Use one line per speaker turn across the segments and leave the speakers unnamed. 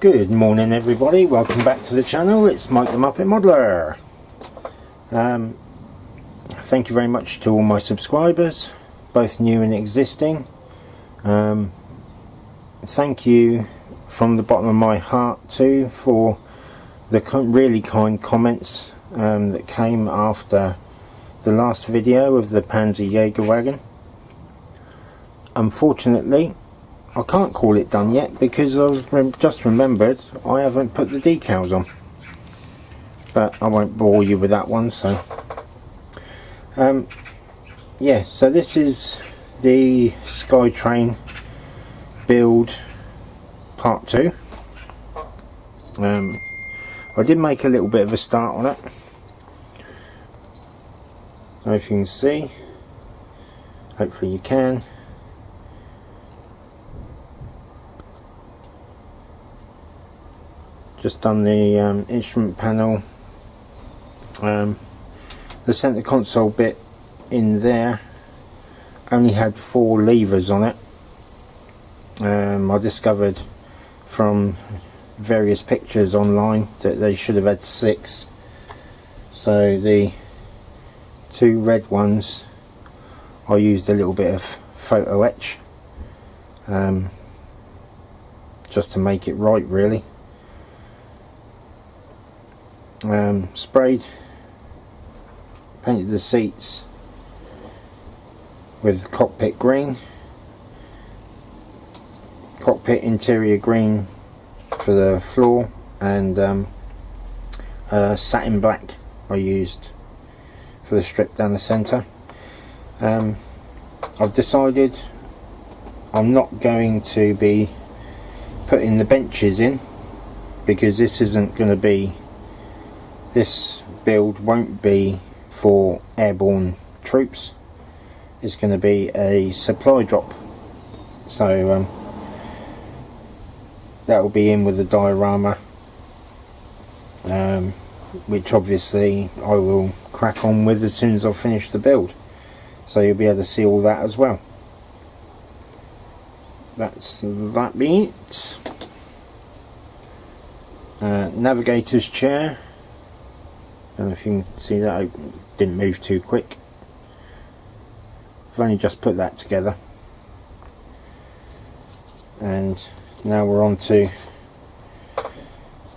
Good morning everybody, welcome back to the channel. It's Mike the Muppet Modeler. Thank you very much to all my subscribers, both new and existing. Thank you from the bottom of my heart too for the really kind comments that came after the last video of the Panzer Jägerwagen. Unfortunately, I can't call it done yet because I've just remembered I haven't put the decals on, but I won't bore you with that one. So yeah, so this is the Skytrain build part 2. I did make a little bit of a start on it, so if you can see, hopefully you can. Just done the instrument panel, the center console bit in there only had 4 levers on it. I discovered from various pictures online that they should have had 6, so the 2 red ones I used a little bit of photo etch just to make it right, really. Sprayed, painted the seats with cockpit green, cockpit interior green for the floor, and satin black I used for the strip down the centre. I've decided I'm not going to be putting the benches in because this isn't going to be, this build won't be for airborne troops. It's going to be a supply drop, so that will be in with the diorama, which obviously I will crack on with as soon as I finish the build, so you'll be able to see all that as well. That's that be it. Navigator's chair. Don't know if you can see that, I didn't move too quick. I've only just put that together. And now we're on to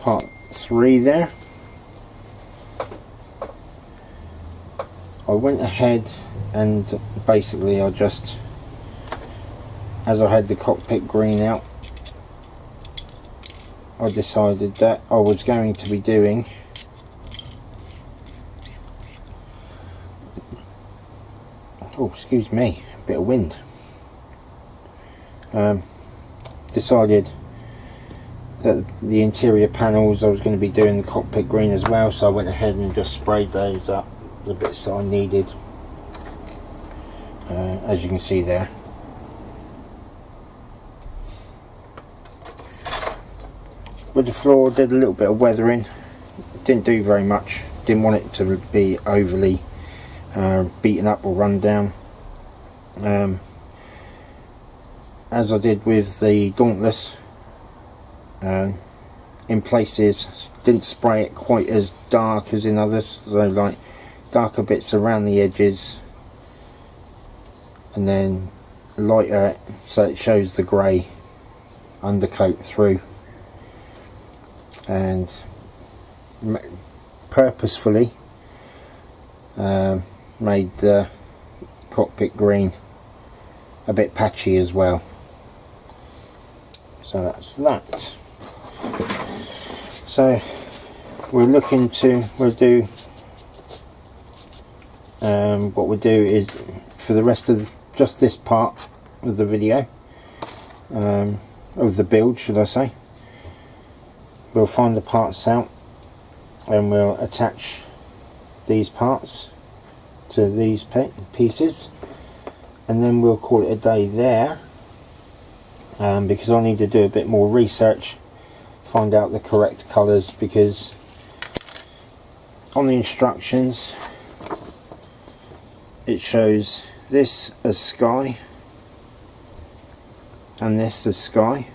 part 3 there. I went ahead and basically I just, as I had the cockpit green out, I decided that I was going to be doing oh, excuse me, a bit of wind. Decided that the interior panels I was going to be doing the cockpit green as well, so I went ahead and just sprayed those up, the bits that I needed, as you can see there. With the floor, did a little bit of weathering, didn't do very much, didn't want it to be overly beaten up or run down, as I did with the Dauntless. In places didn't spray it quite as dark as in others, so like darker bits around the edges and then lighter so it shows the grey undercoat through, and purposefully made the cockpit green a bit patchy as well. So that's that. So we're looking to, we'll do what we'll do is for the rest of just this part of the video, of the build should I say, we'll find the parts out and we'll attach these parts to these pieces, and then we'll call it a day there, because I need to do a bit more research, find out the correct colours, because on the instructions it shows this as sky and this as sky.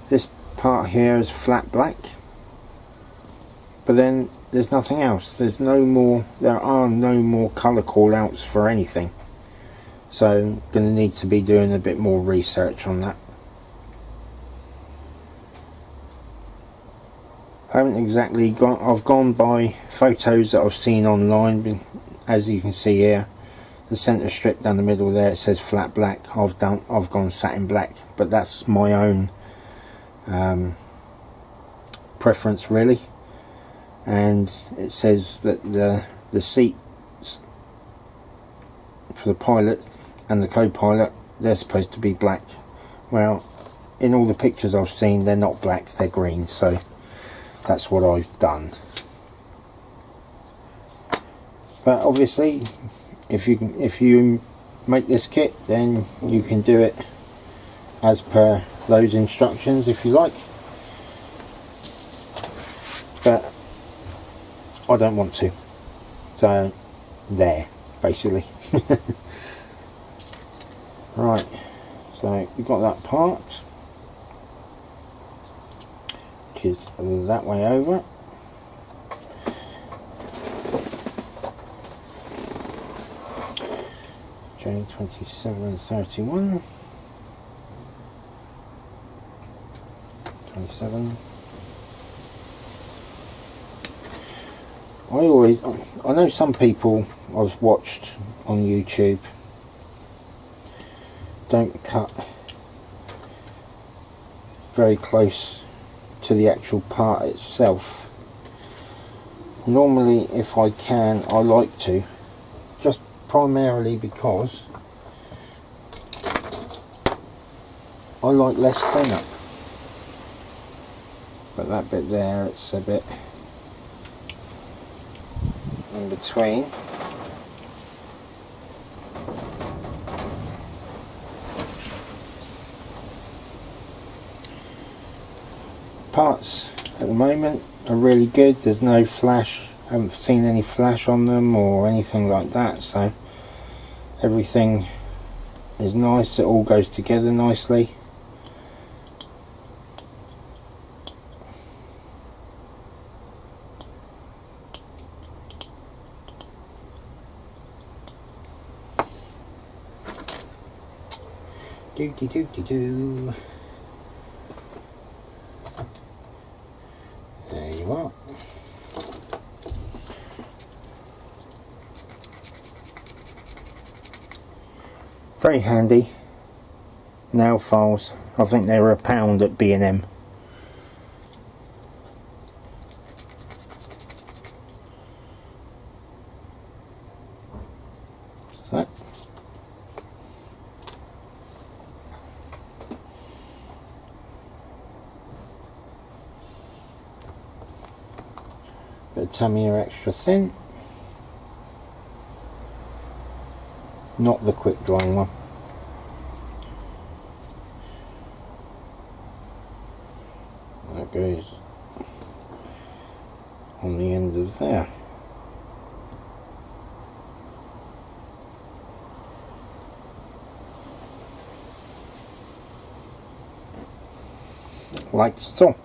This part here is flat black, but then there's nothing else. There are no more colour call outs for anything, so going to need to be doing a bit more research on that. I haven't exactly I've gone by photos that I've seen online, but as you can see here, the centre strip down the middle there, it says flat black. I've gone satin black, but that's my own preference really. And it says that the seats for the pilot and the co-pilot, they're supposed to be black. Well, in all the pictures I've seen, they're not black, they're green, so that's what I've done. But obviously, if you make this kit, then you can do it as per those instructions if you like. But I don't want to, so there, basically. Right, so we've got that part, which is that way over. C-47 27. I know some people I've watched on YouTube don't cut very close to the actual part itself. Normally, if I can, I like to, just primarily because I like less cleanup. But that bit there, it's a bit in between. Parts at the moment are really good. There's no flash. I haven't seen any flash on them or anything like that, so everything is nice. It all goes together nicely. Do. There you are. Very handy. Nail files. I think they were £1 at B&M. What's that? Bit of Tamiya extra thin. Not the quick drying one. That goes on the end of there. Like so.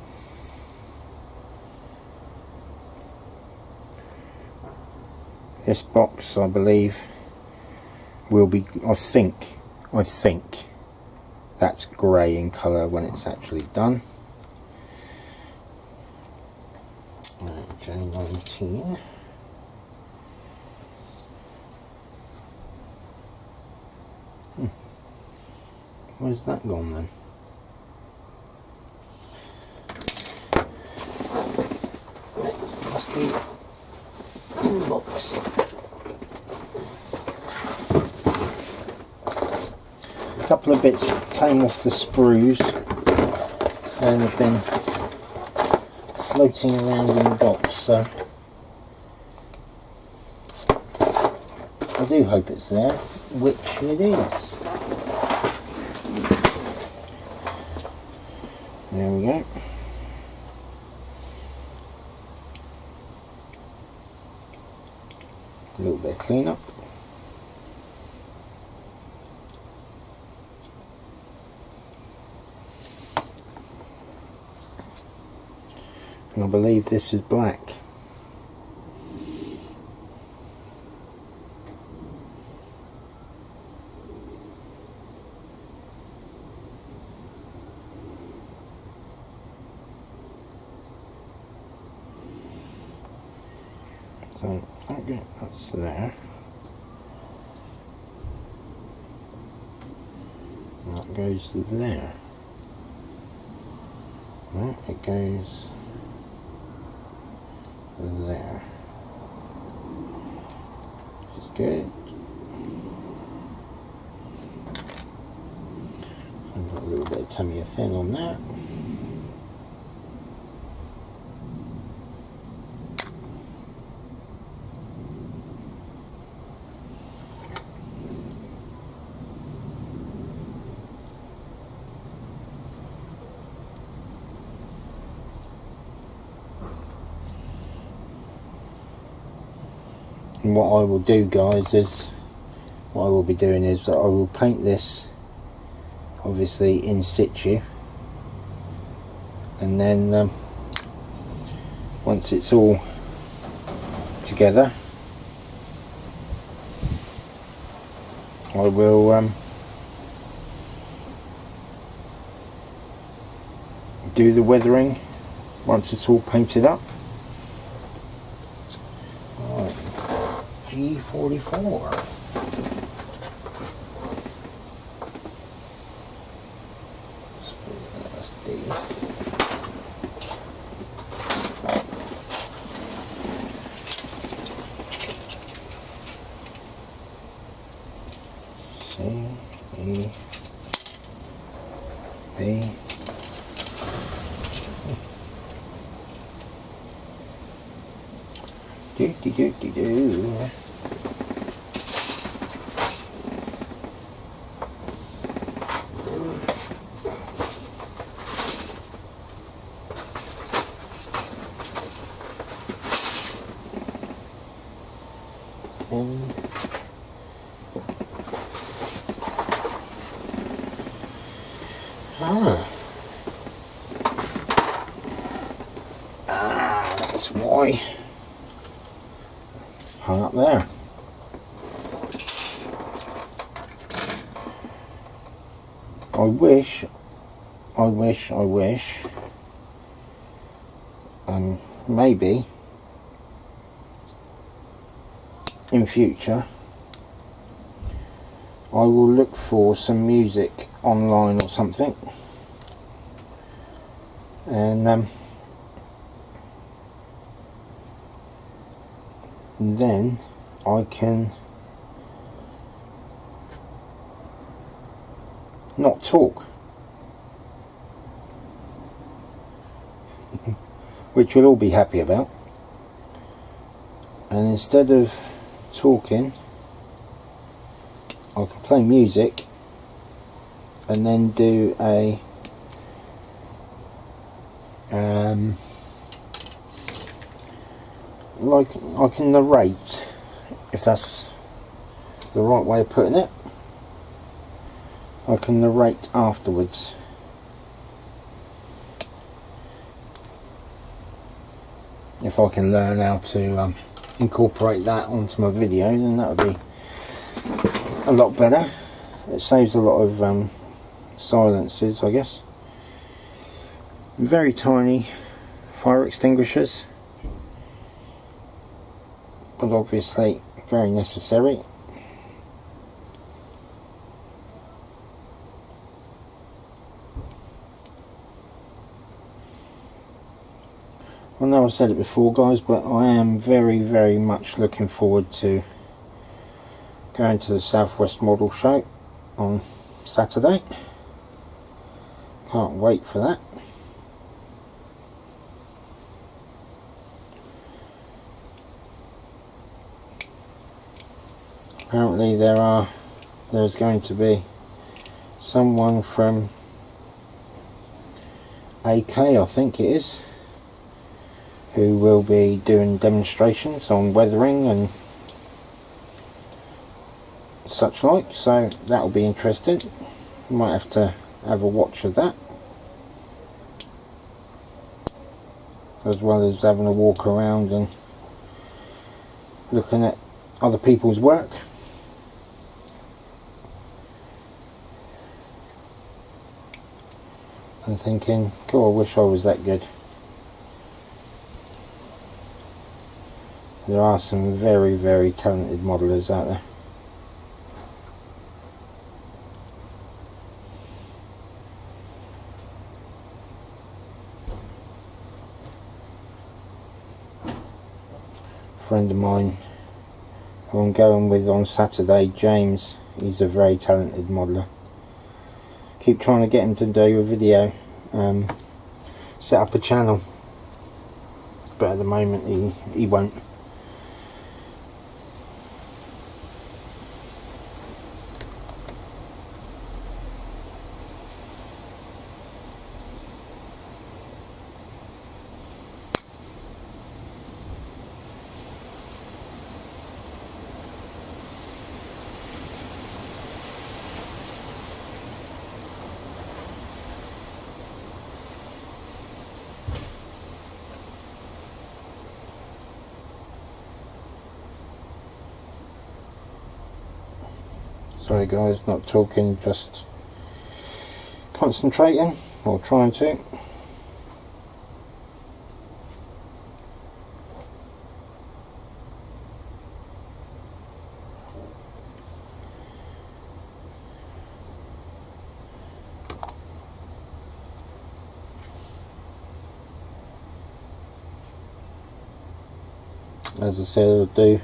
This box, I believe, will be, I think that's grey in colour when it's actually done. J19. Where's that gone then? Must be in the box. A couple of bits came off the sprues and have been floating around in the box, so I do hope it's there, which it is. There we go. A little bit of cleanup. and I believe this is black. So okay, that's there. And that goes there. No, it goes there. Which is good. I've got a little bit of Tamiya thin on that. And what I will do, guys, is what I will be doing is that I will paint this obviously in situ, and then once it's all together, I will do the weathering once it's all painted up. G-44. C-E-P. Do. That's why hung up there. I wish maybe in future I will look for some music online or something, and then I can not talk, which we'll all be happy about, and instead of talking I can play music and then do a like I can narrate, if that's the right way of putting it. I can narrate afterwards. If I can learn how to incorporate that onto my video, then that would be a lot better. It saves a lot of silences, I guess. Very tiny fire extinguishers, but obviously very necessary. I know I've said it before, guys, but I am very much looking forward to going to the Southwest Model Show on Saturday. Can't wait for that. Apparently there's going to be someone from AK, I think it is, who will be doing demonstrations on weathering and such like, so that will be interesting. Might have to have a watch of that. as well as having a walk around and looking at other people's work. And thinking, God, I wish I was that good. There are some very, very talented modelers out there. A friend of mine who I'm going with on Saturday, James, he's a very talented modeler. Keep trying to get him to do a video, set up a channel, but at the moment he won't. Sorry guys, not talking, just concentrating, or trying to. As I said, I do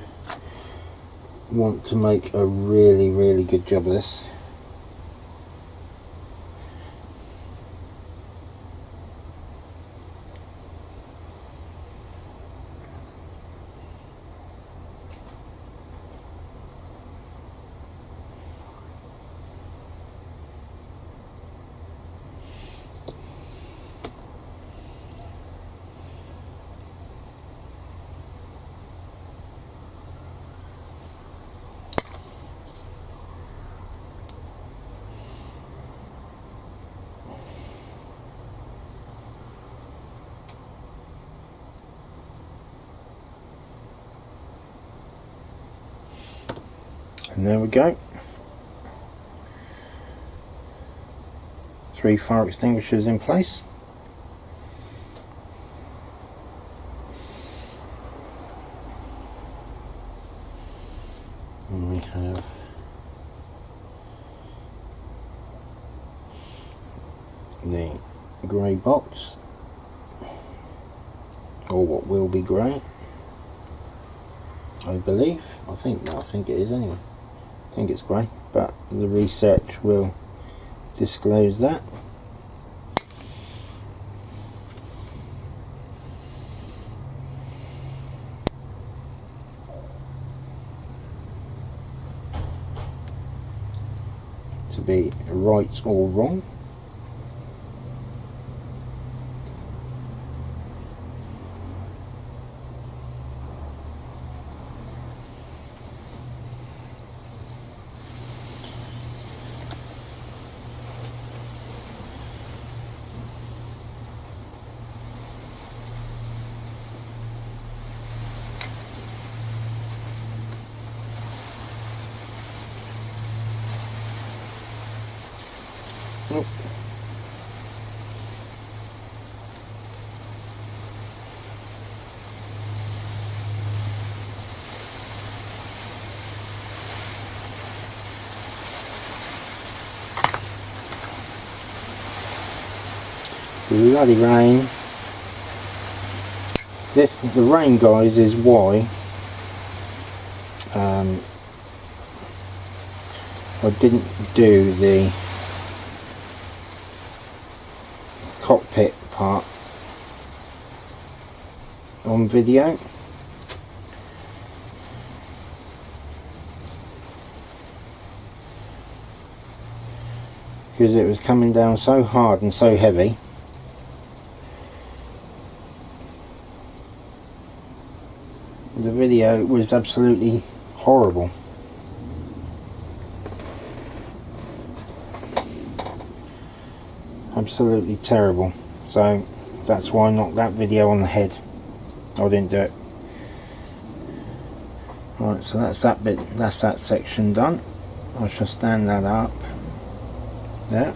want to make a really, really good job of this. And there we go. 3 fire extinguishers in place. And we have the grey box, or what will be grey, I believe. I think it is anyway. I think it's grey, but the research will disclose that. To be right or wrong. Oh. Bloody rain. The rain, guys, is why I didn't do the cockpit part on video. Because it was coming down so hard and so heavy. The video was absolutely horrible. Absolutely terrible. So That's why I knocked that video on the head. I didn't do it. Right, so that's that bit, that's that section done. I shall stand that up there.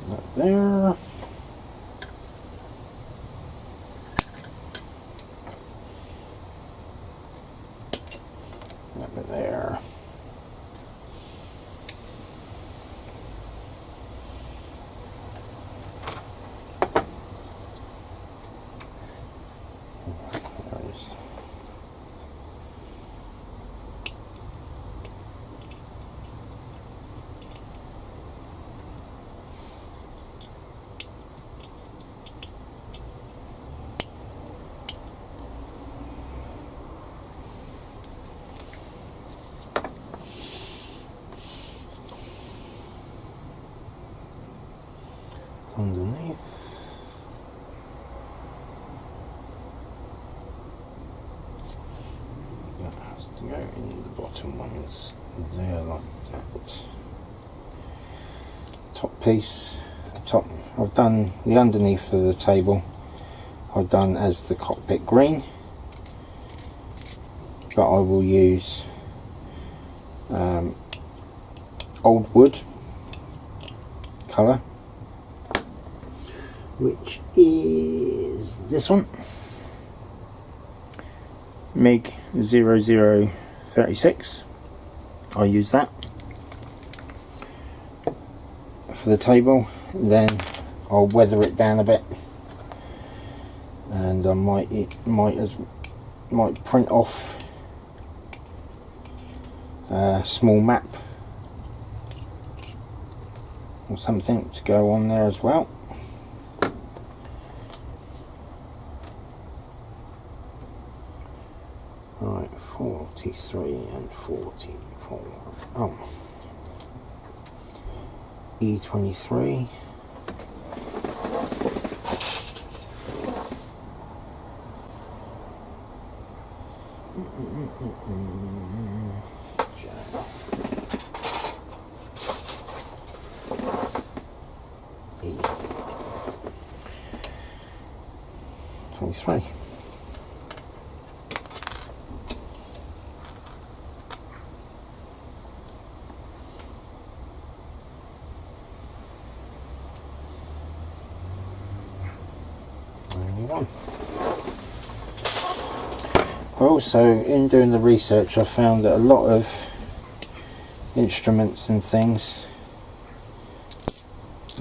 That there. That bit there. There it is. Underneath. That has to go in the bottom ones there like that. Top piece, top. I've done the underneath of the table. I've done as the cockpit green, but I will use old wood colour, which is this one, MiG 0036. I'll use that for the table, then I'll weather it down a bit, and I might print off a small map or something to go on there as well. Right, 43 and 44. Oh, E23. E23. Also, in doing the research, I found that a lot of instruments and things,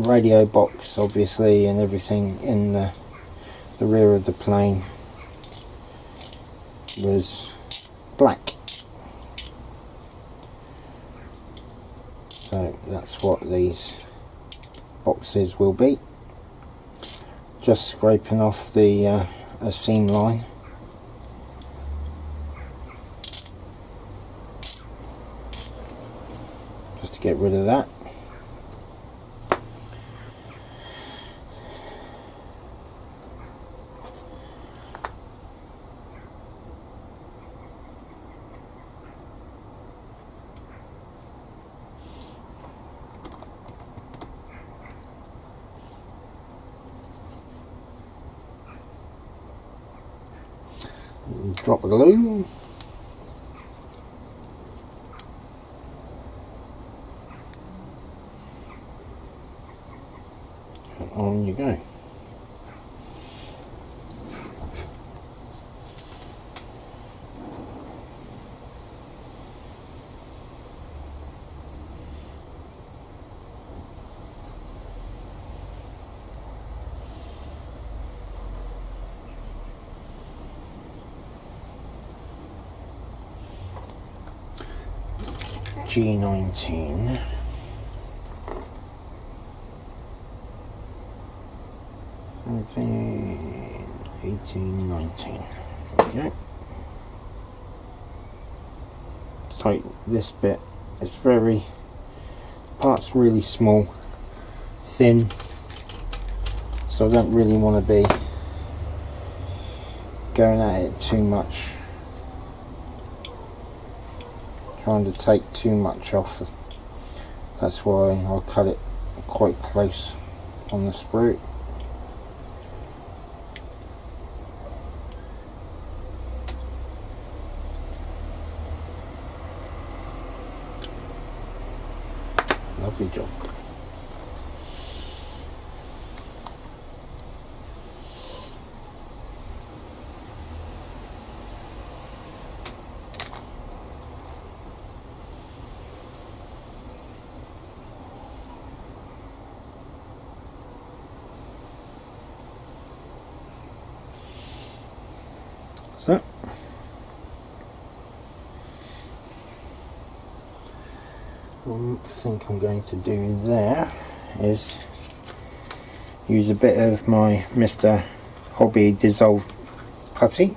radio box obviously, and everything in the rear of the plane was black. So that's what these boxes will be. Just scraping off the a seam line. Just to get rid of that. Drop the glue. And on you go. G19. Okay, 18, 19. There we go. So this bit, it's very, part's really small, thin, so I don't really want to be going at it too much, trying to take too much off. That's why I'll cut it quite close on the sprue. Lovely job. So what I think I'm going to do there is use a bit of my Mr. Hobby dissolved putty.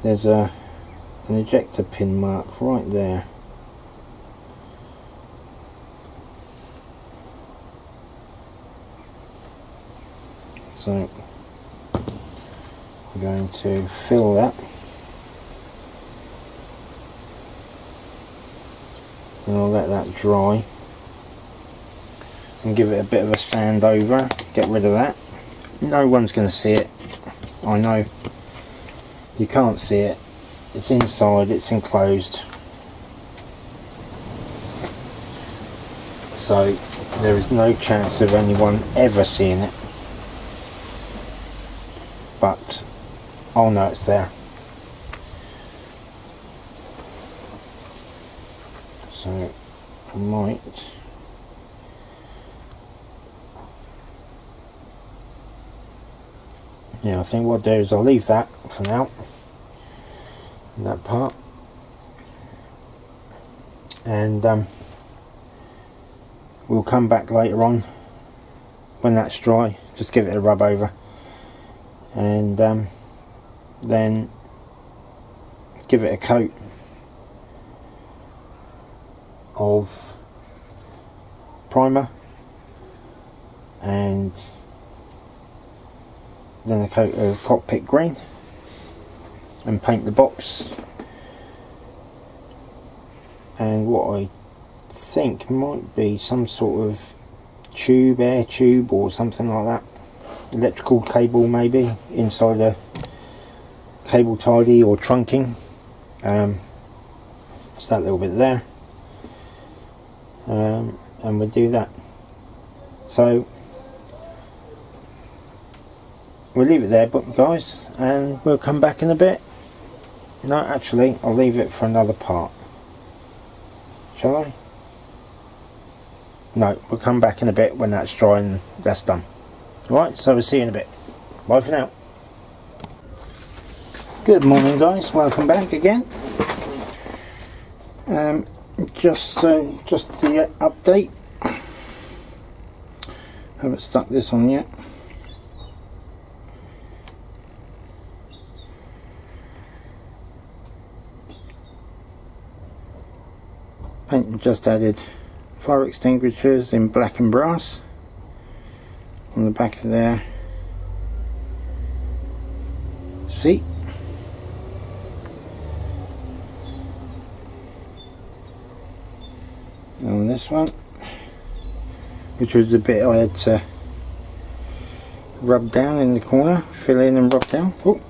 There's an ejector pin mark right there. So I'm going to fill that, and I'll let that dry and give it a bit of a sand over, get rid of that. No one's going to see it, I know. You can't see it, it's inside, it's enclosed, so there is no chance of anyone ever seeing it. But I'll know it's there. So I might I think what I'll do is I'll leave that for now, that part, and we'll come back later on when that's dry, just give it a rub over, and then give it a coat of primer, and then a coat of cockpit green, and paint the box. And what I think might be some sort of tube, air tube or something like that, electrical cable maybe inside a cable tidy or trunking. Just that little bit there, and we'll do that. So we'll leave it there, but guys, and we'll come back in a bit. No, actually I'll leave it for another part, shall I? No, we'll come back in a bit when that's dry and that's done. Right, so we'll see you in a bit. Bye for now. Good morning guys, welcome back again. Just the update. Haven't stuck this on yet. Paint just added fire extinguishers in black and brass on the back of their seat. And on this one, which was the bit I had to rub down in the corner, fill in and rub down. Oh.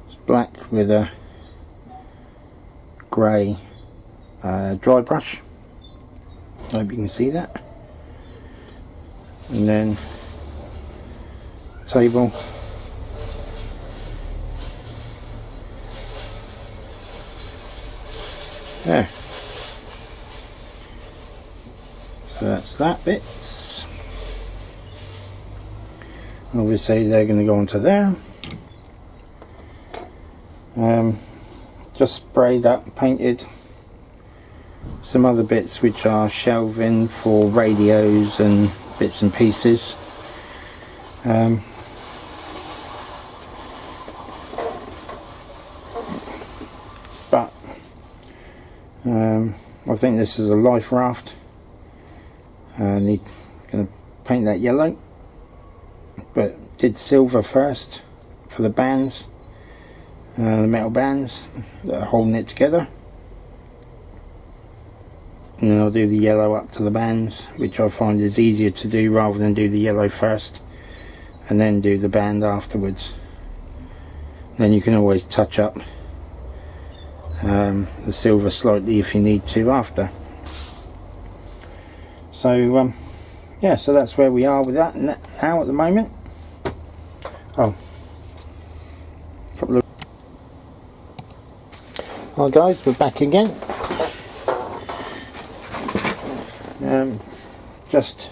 It's black with a grey dry brush. I hope you can see that. And then table, there. So that's that bit. Obviously they're going to go onto there. Just sprayed up, painted some other bits which are shelving for radios and bits and pieces. I think this is a life raft. And I'm going to paint that yellow, but did silver first for the bands, the metal bands that are holding it together, and then I'll do the yellow up to the bands, which I find is easier to do rather than do the yellow first and then do the band afterwards. Then you can always touch up the silver slightly if you need to after. So yeah, so that's where we are with that now at the moment. Oh, hi guys, we're back again. Just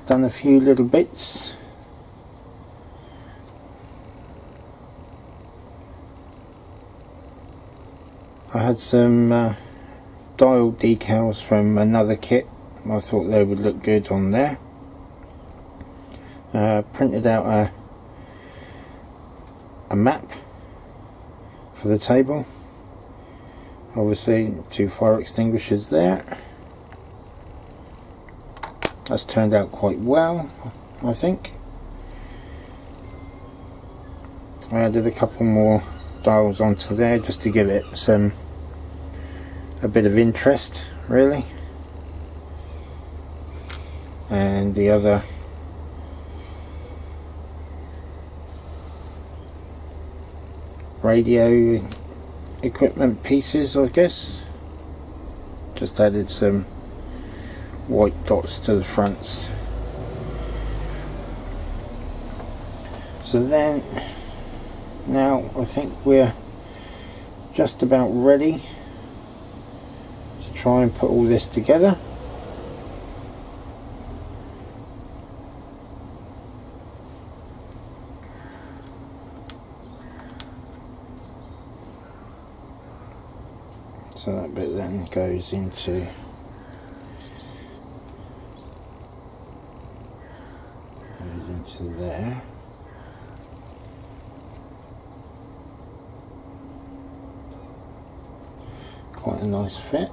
done a few little bits. I had some dial decals from another kit. I thought they would look good on there. Printed out a map for the table. Obviously 2 fire extinguishers there. That's turned out quite well, I think. I added a couple more dials onto there just to give it a bit of interest, really. And the other radio equipment pieces, I guess, just added some white dots to the fronts. So then now I think we're just about ready to try and put all this together. So that bit then goes into there. Quite a nice fit.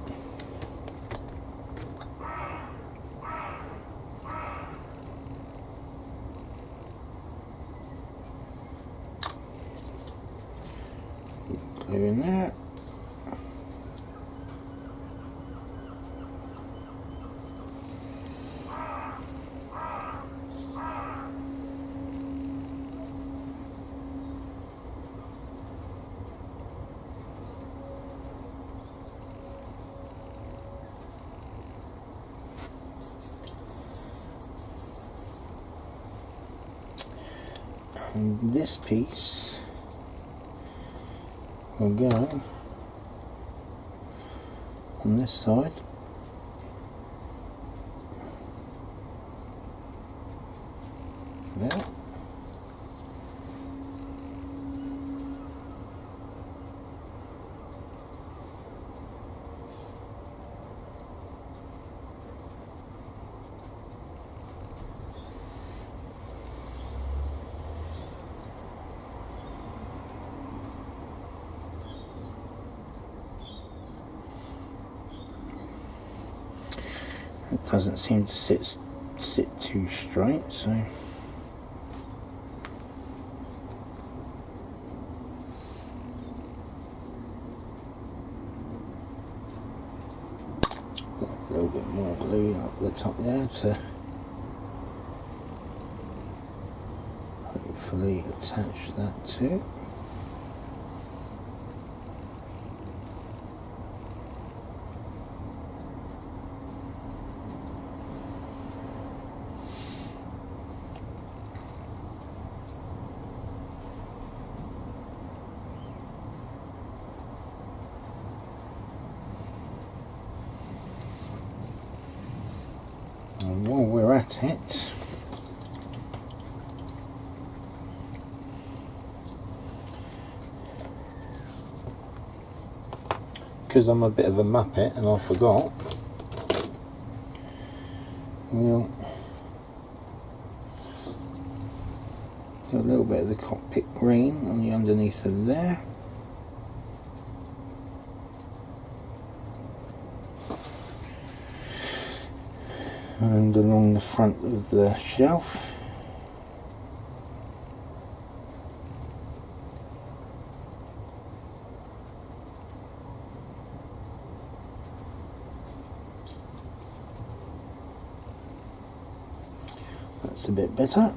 Glue in there. And this piece will go on this side. There. It doesn't seem to sit too straight, so a little bit more glue up the top there to hopefully attach that to. And while we're at it, because I'm a bit of a muppet and I forgot, we'll do a little bit of the cockpit green on the underneath of there. and along the front of the shelf. That's a bit better.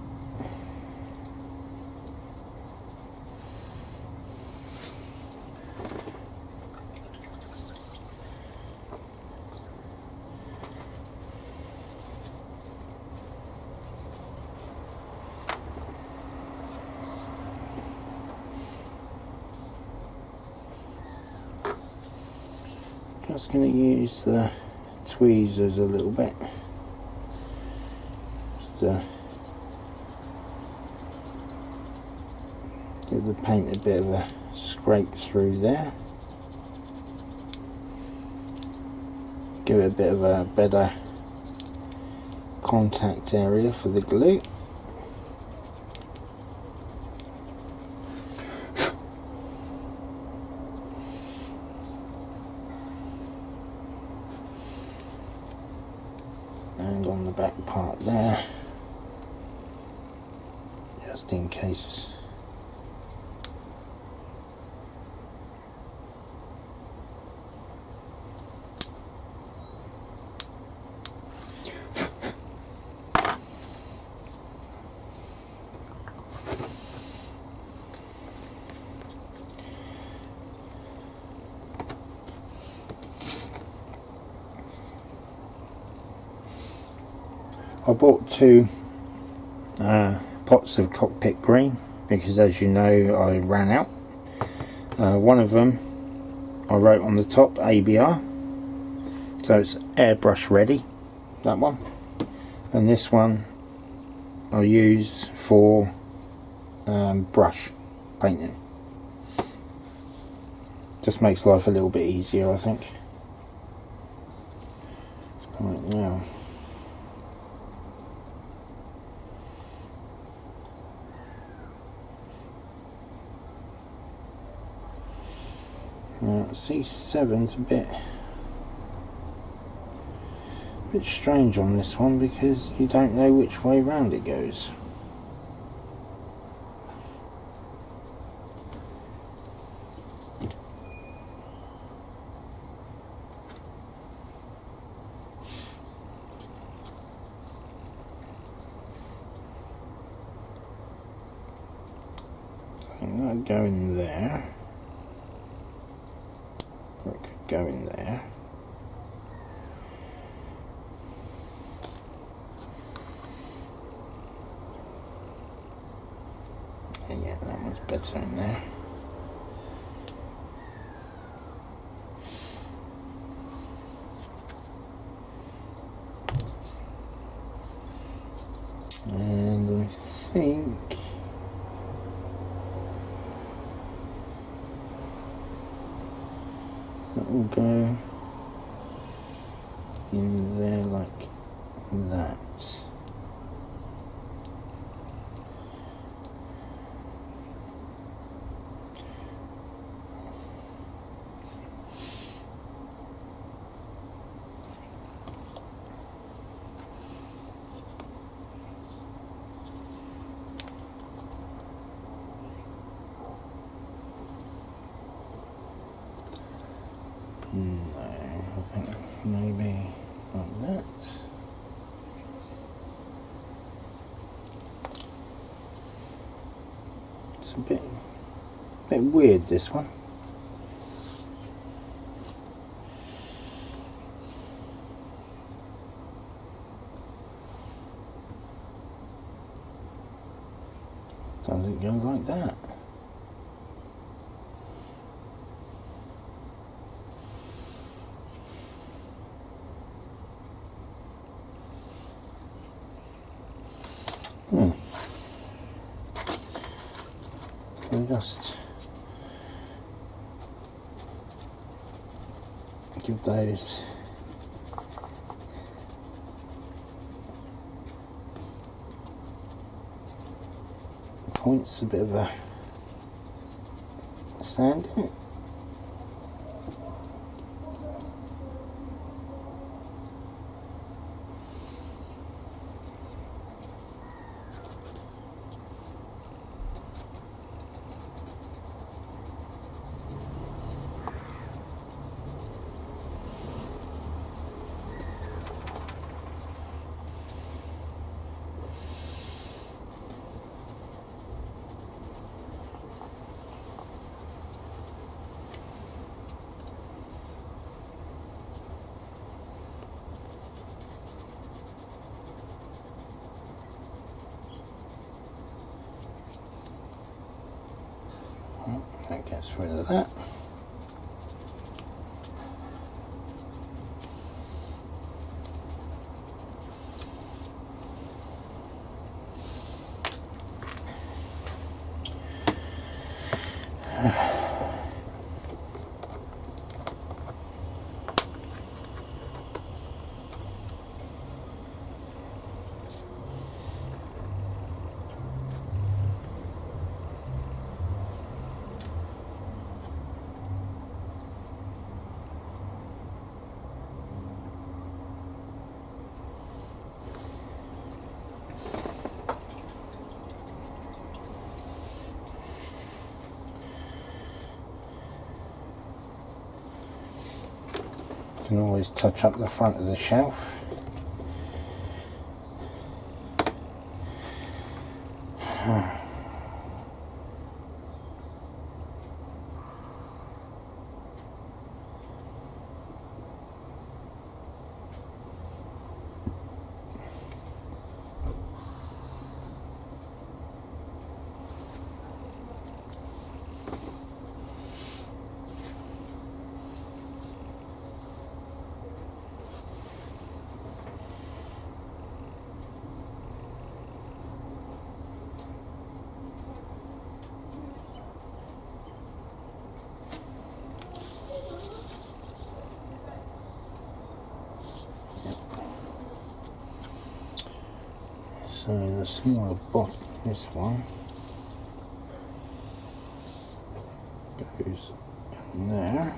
Just going to use the tweezers a little bit, just to give the paint a bit of a scrape through there, give it a bit of a better contact area for the glue. And on the back part there, just in case. I bought two pots of cockpit green because, as you know, I ran out. One of them I wrote on the top ABR, so it's airbrush ready, that one, and this one I'll use for brush painting. Just makes life a little bit easier, I think. Right now, C7's a bit strange on this one because you don't know which way round it goes. I think that'd go in there. Or it could go in there. And yeah, that one's better in there. And I think that will go in there like that. No, I think maybe like that. It's a bit weird, this one. Doesn't go like that. We'll just give those points a bit of a sand in it. Get rid of that. Can always touch up the front of the shelf. So the smaller bottom, this one, goes in there.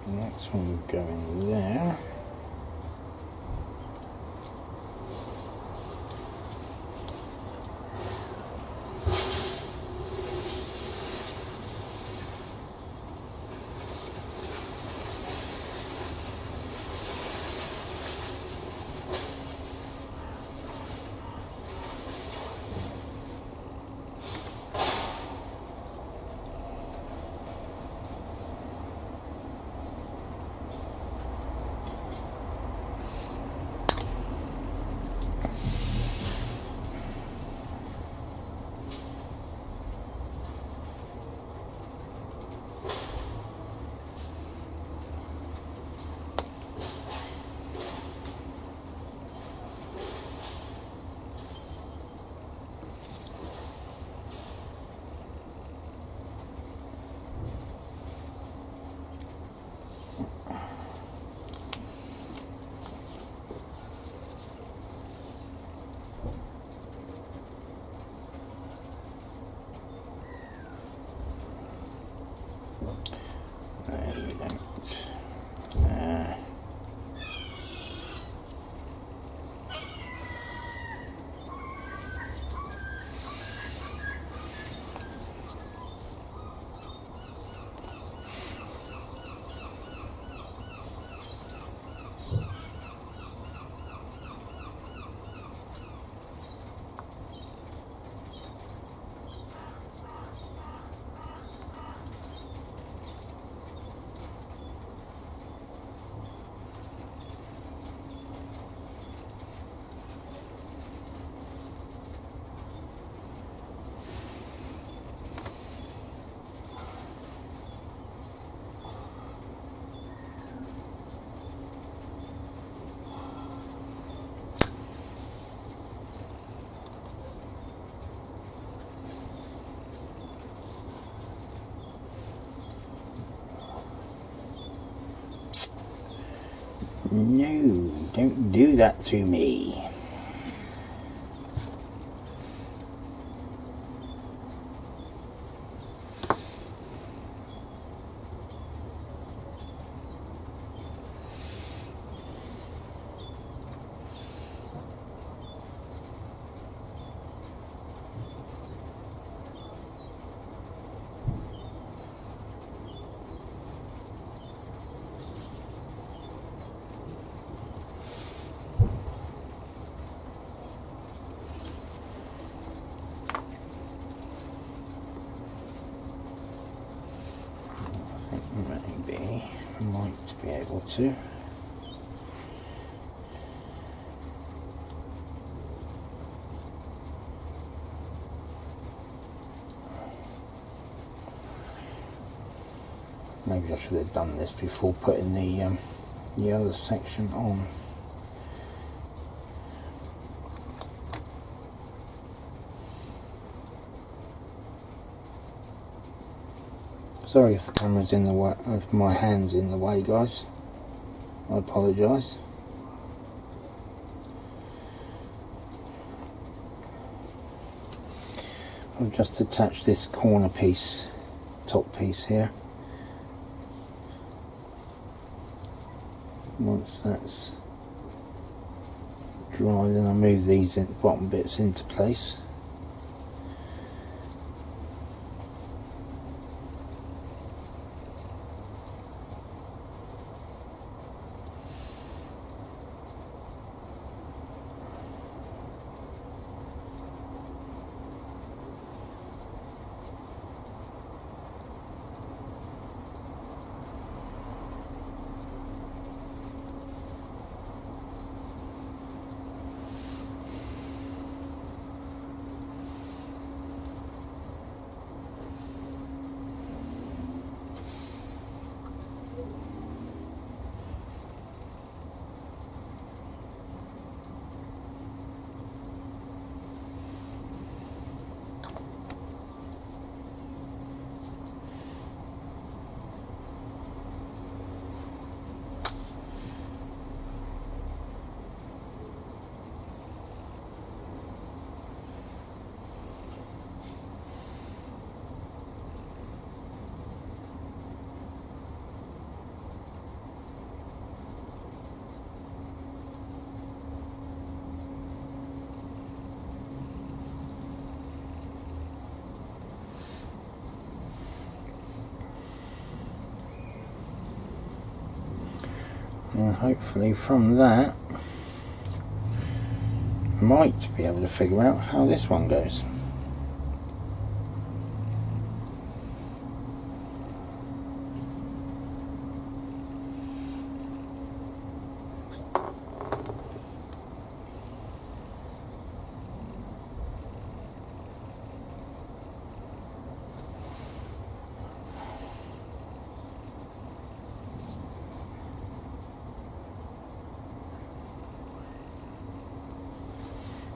The next one will go in there. No, don't do that to me. to be able to. Maybe I should have done this before putting the other section on. Sorry if the camera's in the way, if my hand's in the way, guys. I apologise. I've just attached this corner piece, top piece here. Once that's dry, then I'll move these bottom bits into place. And hopefully from that I might be able to figure out how this one goes.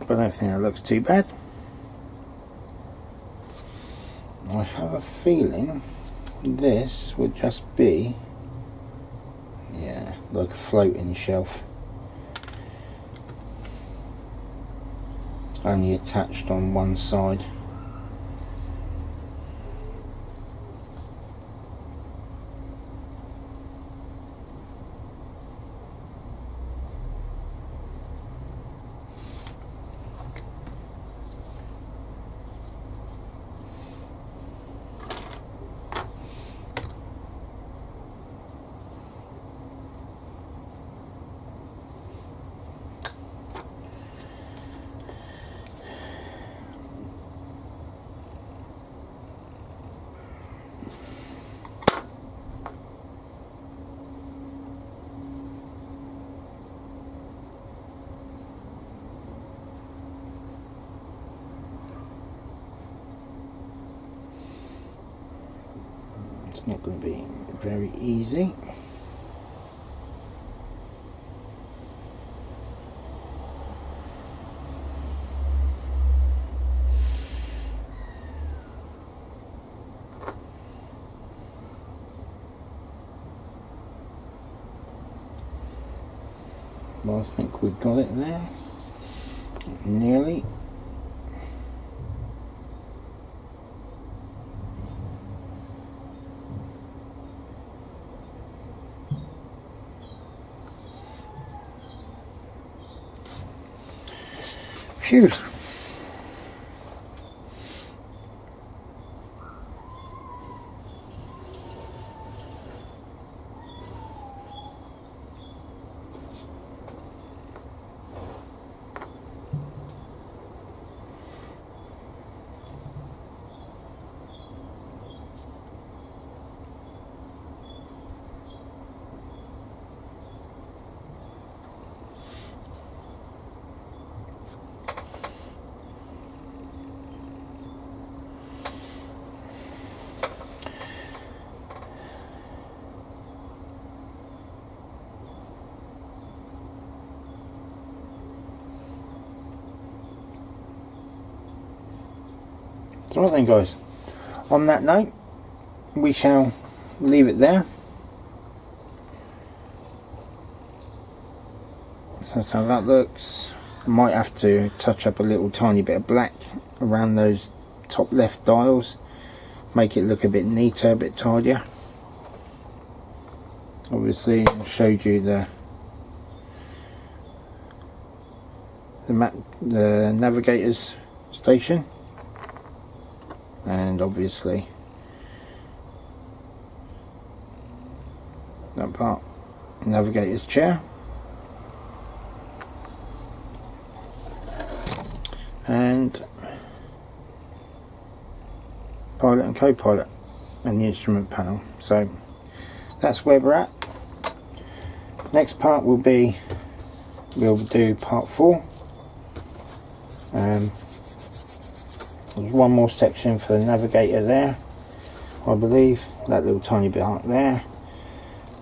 But I don't think that looks too bad. I have a feeling this would just be, yeah, like a floating shelf, only attached on one side. It's not going to be very easy. Well, I think we've got it there, nearly. Phew. So right then guys, on that note we shall leave it there. So that's how that looks. I might have to touch up a little tiny bit of black around those top left dials, make it look a bit neater, a bit tidier. Obviously I showed you the navigator's station, and obviously that part, navigator's chair, and pilot and co-pilot, and the instrument panel. So that's where we're at. Next part will be, we'll do part 4. There's one more section for the navigator there, I believe, that little tiny bit out there.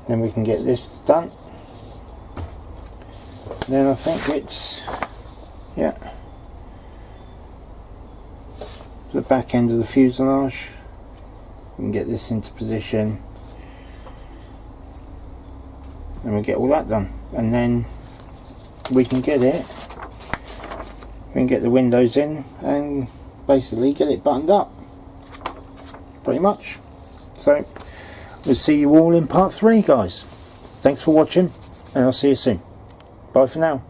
Then we can get this done. Then I think it's, yeah, the back end of the fuselage. We can get this into position, and we'll get all that done, and then we can get it, we can get the windows in and basically get it buttoned up, pretty much. So we'll see you all in part 3 guys. Thanks for watching, and I'll see you soon. Bye for now.